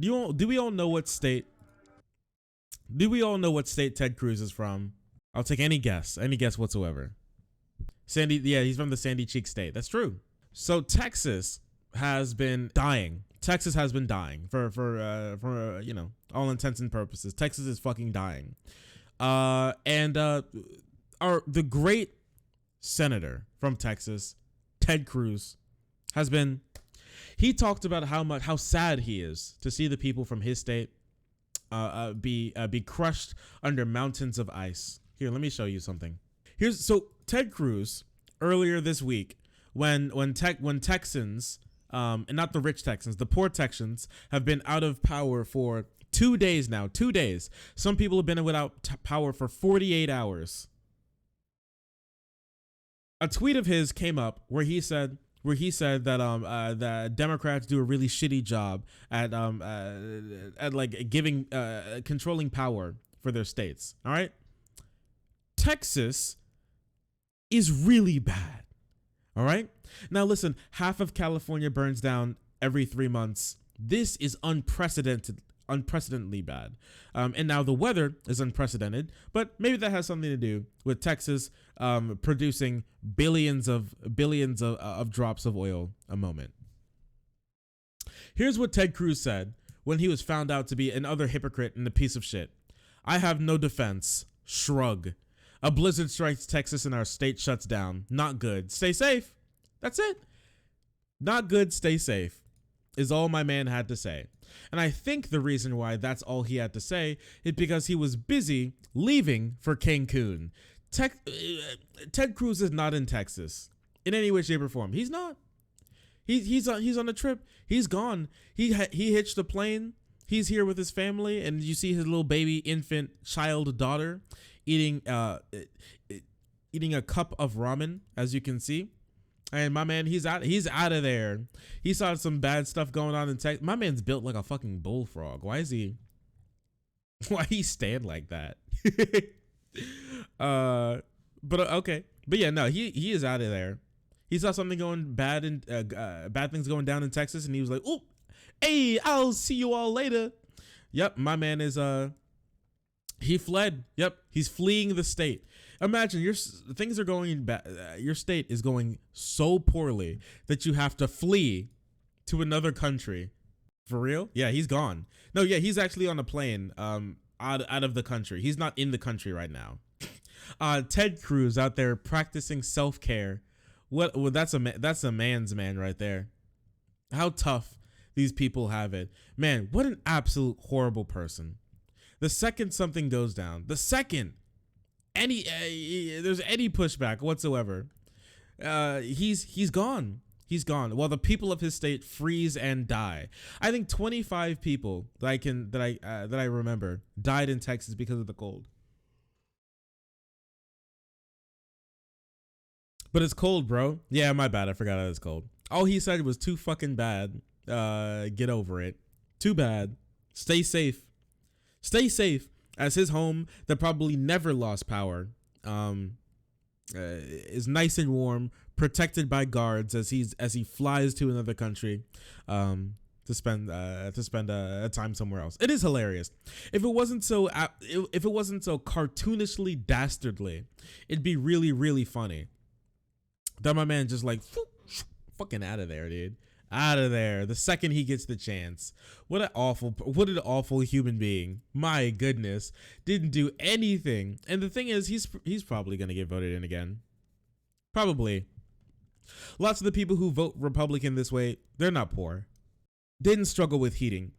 Do we all know what state? Do we all know what state Ted Cruz is from? I'll take any guess whatsoever. Yeah, he's from the Sandy Cheek State. That's true. So Texas has been dying. Texas has been dying for you know, all intents and purposes. Texas is fucking dying. The great senator from Texas, Ted Cruz, he talked about how sad he is to see the people from his state be crushed under mountains of ice. Here, let me show you something. So Ted Cruz earlier this week, when Texans, and not the rich Texans, the poor Texans have been out of power for 2 days now. 2 days. Some people have been without power for 48 hours. A tweet of his came up where he said that the Democrats do a really shitty job at like giving controlling power for their states. All right, Texas is really bad. All right, now listen, half of California burns down every 3 months. This is unprecedentedly bad. And now the weather is unprecedented, but maybe that has something to do with Texas producing billions of drops of oil a moment. Here's what Ted Cruz said when he was found out to be another hypocrite and a piece of shit. I have no defense. Shrug. A blizzard strikes Texas and our state shuts down. Not good. Stay safe. That's it. Not good. Stay safe is all my man had to say. And I think the reason why that's all he had to say is because he was busy leaving for Cancun. Ted Cruz is not in Texas in any way, shape, or form. He's not. He's on a trip. He's gone. He hitched a plane. He's here with his family, and you see his little baby infant child daughter eating a cup of ramen, as you can see. And my man, he's out of there. He saw some bad stuff going on in Texas. My man's built like a fucking bullfrog. Why he stand like that? Okay. But yeah, no, he is out of there. He saw something going bad and bad things going down in Texas, and he was like, "Oh, hey, I'll see you all later." Yep, my man is he fled. Yep, he's fleeing the state. Imagine things are going bad. Your state is going so poorly that you have to flee to another country. For real? Yeah, he's gone. No, yeah, he's actually on a plane out of the country. He's not in the country right now. Ted Cruz out there practicing self-care. Well, that's a man's man right there. How tough these people have it. Man, what an absolute horrible person. The second something goes down, there's any pushback whatsoever, he's gone. He's gone. While the people of his state freeze and die. I think 25 people that I remember died in Texas because of the cold. But it's cold, bro. Yeah, my bad. I forgot that it's cold. All he said was too fucking bad. Get over it. Too bad. Stay safe. Stay safe, as his home that probably never lost power is nice and warm, protected by guards as he flies to another country to spend time somewhere else. It is hilarious. If it wasn't so cartoonishly dastardly, it'd be really, really funny. That my man just like fucking out of there, dude. Out of there the second he gets the chance. What an awful human being. My goodness. Didn't do anything. And the thing is, he's probably gonna get voted in again. Probably. Lots of the people who vote Republican this way, they're not poor. Didn't struggle with heating.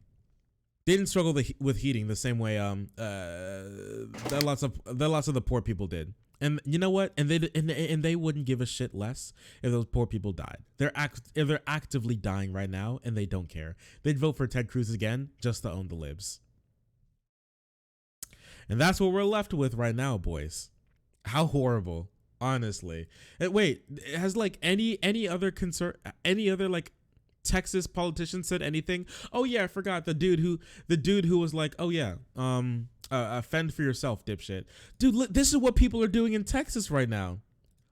Didn't struggle with heating the same way that lots of the poor people did. And you know what? And they wouldn't give a shit less if those poor people died. They're actively dying right now, and they don't care. They'd vote for Ted Cruz again just to own the libs. And that's what we're left with right now, boys. How horrible, honestly. And wait, has like any other like Texas politician said anything? Oh yeah, I forgot the dude who was like, oh yeah, fend for yourself, dipshit. Dude, look, this is what people are doing in Texas right now.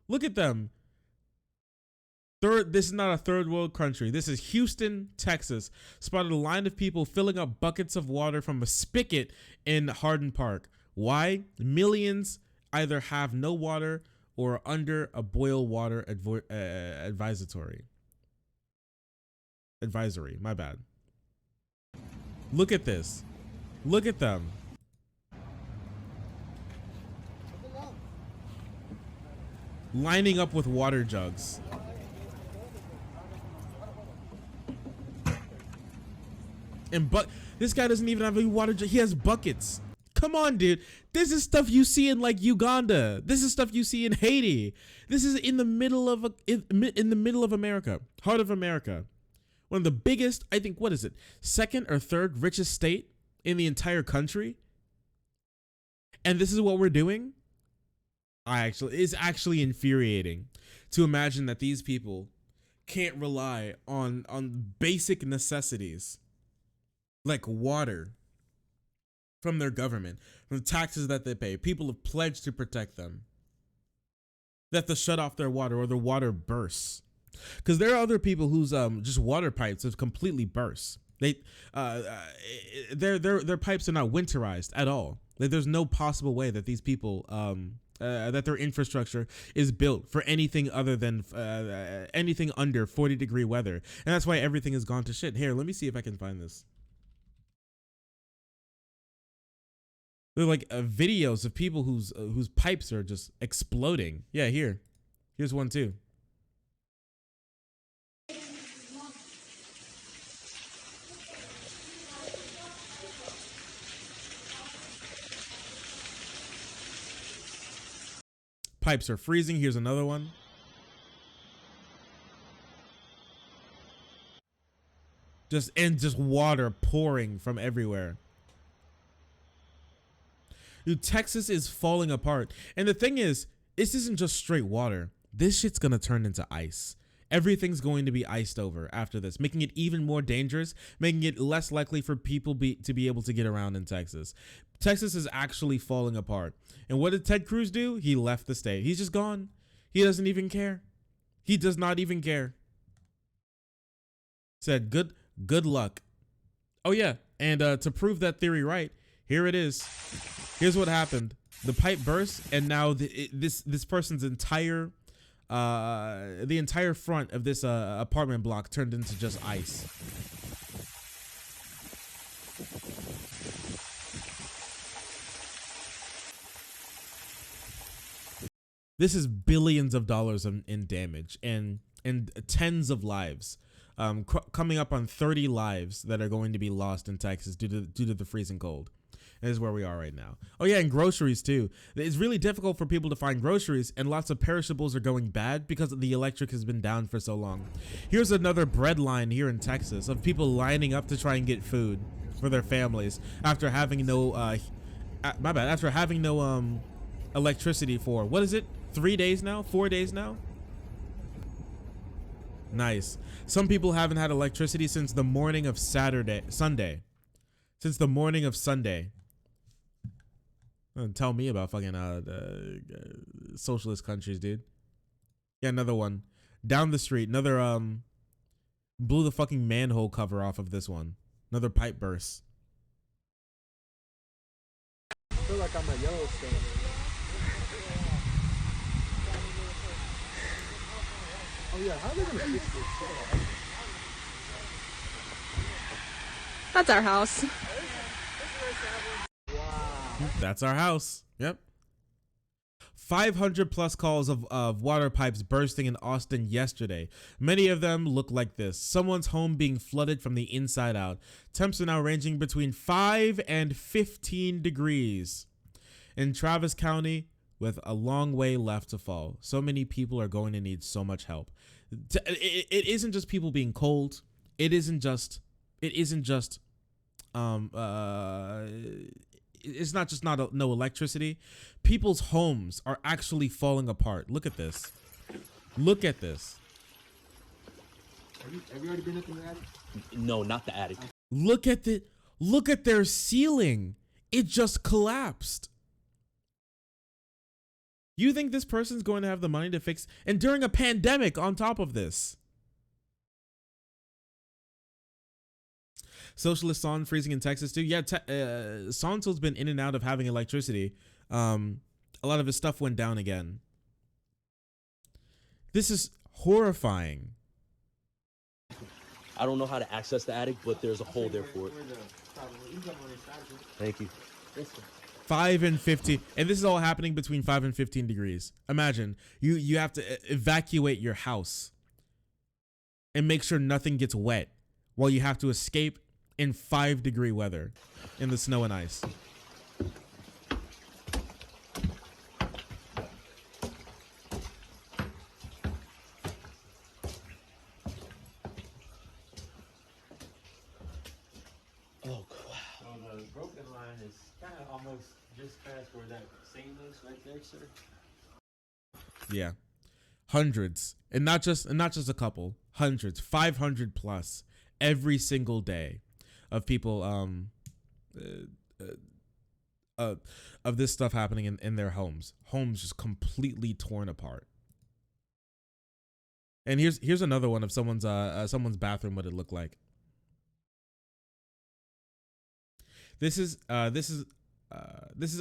Look at them. This is not a third world country. This is Houston, Texas. Spotted a line of people filling up buckets of water from a spigot in Hardin Park. Why? Millions either have no water or are under a boil water advisory. My bad. Look at this. Look at them. Lining up with water jugs. And this guy doesn't even have a water jug. He has buckets. Come on, dude. This is stuff you see in like Uganda. This is stuff you see in Haiti. This is in the middle of in the middle of America, heart of America. One of the biggest, I think, what is it? Second or third richest state in the entire country. And this is what we're doing? It's actually infuriating to imagine that these people can't rely on basic necessities like water from their government, from the taxes that they pay. People have pledged to protect them. They have to shut off their water or the water bursts. Because there are other people whose just water pipes have completely burst. Their pipes are not winterized at all. Like, there's no possible way that these people that their infrastructure is built for anything other than anything under 40-degree weather, and that's why everything has gone to shit. Here, let me see if I can find this. They're like videos of people whose pipes are just exploding. Yeah, here's one too. Pipes are freezing. Here's another one. Just water pouring from everywhere. Dude, Texas is falling apart. And the thing is, this isn't just straight water. This shit's gonna turn into ice. Everything's going to be iced over after this, making it even more dangerous, making it less likely for people to be able to get around in Texas. Texas is actually falling apart. And what did Ted Cruz do? He left the state. He's just gone. He doesn't even care. He does not even care. Said good luck. Oh yeah, and to prove that theory right, here it is. Here's what happened. The pipe burst, and now this person's entire the entire front of this apartment block turned into just ice. This is billions of dollars in damage and tens of lives. Coming up on 30 lives that are going to be lost in Texas due to the freezing cold. This is where we are right now. Oh yeah, and groceries too. It's really difficult for people to find groceries, and lots of perishables are going bad because the electric has been down for so long. Here's another Breadline here in Texas of people lining up to try and get food for their families after having no after having no electricity for, what is it, 3 days now, 4 days now? Nice. Some people haven't had electricity since the morning of Sunday. Since the morning of Sunday. Tell me about fucking socialist countries, dude. Yeah, another one down the street. Another blew the fucking manhole cover off of this one. Another pipe burst. I feel like I'm a Yellowstone. Oh yeah, how are they gonna fix this shit? That's our house. That's our house. Yep. 500 plus calls of water pipes bursting in Austin yesterday. Many of them look like this. Someone's home being flooded from the inside out. Temps are now ranging between 5 and 15 degrees. In Travis County, with a long way left to fall. So many people are going to need so much help. It isn't just people being cold. It isn't just it's not just no electricity. People's homes are actually falling apart. Look at this. Look at this. Have you already been up in the attic? No, not the attic. Look at their ceiling. It just collapsed. You think this person's going to have the money to fix, and during a pandemic on top of this? Socialist sun freezing in Texas too. Yeah, Sonso's been in and out of having electricity. A lot of his stuff went down again. This is horrifying. I don't know how to access the attic, but there's a hole there for it. Thank you. 5 and 15, and this is all happening between 5 and 15 degrees. Imagine you have to evacuate your house and make sure nothing gets wet while you have to escape in 5-degree weather in the snow and ice. Oh, wow. So the broken line is kind of almost just past where that seam is right there, sir. Yeah, hundreds, and not just a couple, hundreds, 500 plus every single day of people of this stuff happening in their homes just completely torn apart. And here's another one of someone's bathroom, what it looked like. This is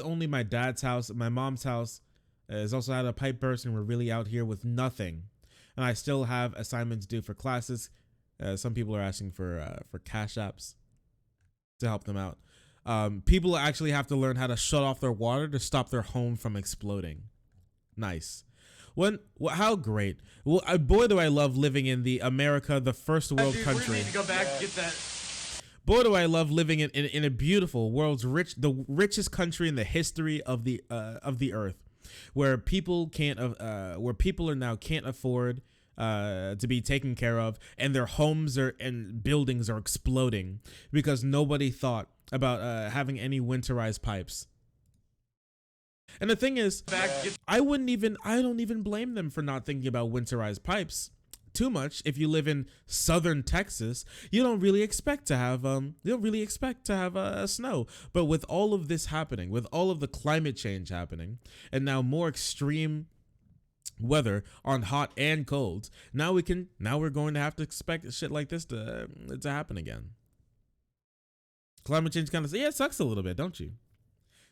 only my dad's house. My mom's house has also had a pipe burst, and we're really out here with nothing. And I still have assignments due for classes. Some people are asking for cash apps to help them out. People actually have to learn how to shut off their water to stop their home from exploding. Nice. How great. Well, boy, do I love living in the America, the first world country. We need to go back and get that. Boy, do I love living in a beautiful the richest country in the history of the earth, where people now can't afford to be taken care of, and their homes and buildings are exploding because nobody thought about having any winterized pipes. And the thing is, I don't even blame them for not thinking about winterized pipes too much. If you live in southern Texas, you don't really expect to have snow. But with all of this happening, with all of the climate change happening, and now more extreme weather on hot and cold, now we're going to have to expect shit like this to happen again. Climate change kind of it sucks a little bit, don't you?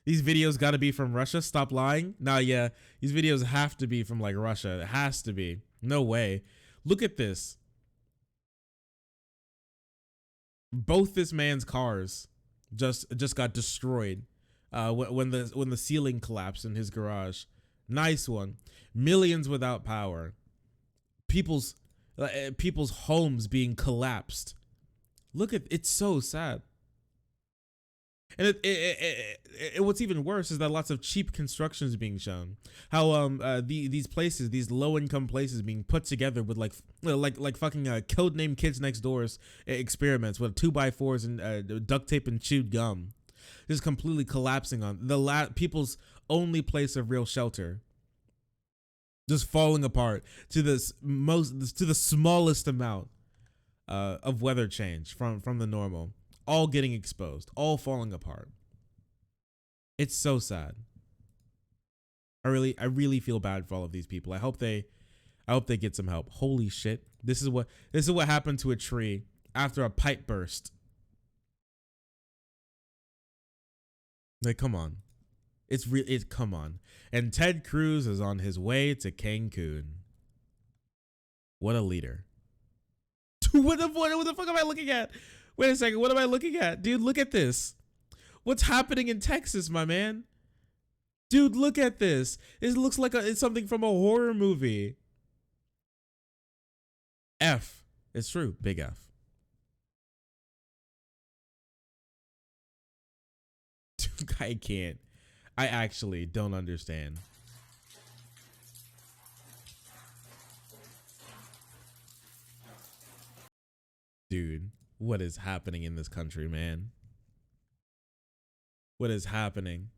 These videos got to be from Russia. Stop lying. Nah, yeah, these videos have to be from like Russia. It has to be. No way. Look at this. Both this man's cars just got destroyed when the ceiling collapsed in his garage. Nice one. Millions without power. People's homes being collapsed. Look at it's so sad. And what's even worse is that lots of cheap construction is being shown. How these places, these low income places, being put together with like fucking Codename Kids Next Door's experiments with 2x4s and duct tape and chewed gum, just completely collapsing on the people's only place of real shelter, just falling apart to the smallest amount of weather change from the normal. All getting exposed, all falling apart. It's so sad. I really feel bad for all of these people. I hope they get some help. Holy shit. This is what happened to a tree after a pipe burst. Like, come on. Come on. And Ted Cruz is on his way to Cancun. What a leader. What the fuck am I looking at? Wait a second, what am I looking at? Dude, look at this. What's happening in Texas, my man? Dude, look at this. It looks like it's something from a horror movie. F. It's true, big F. Dude, I can't. I actually don't understand. Dude. What is happening in this country, man? What is happening?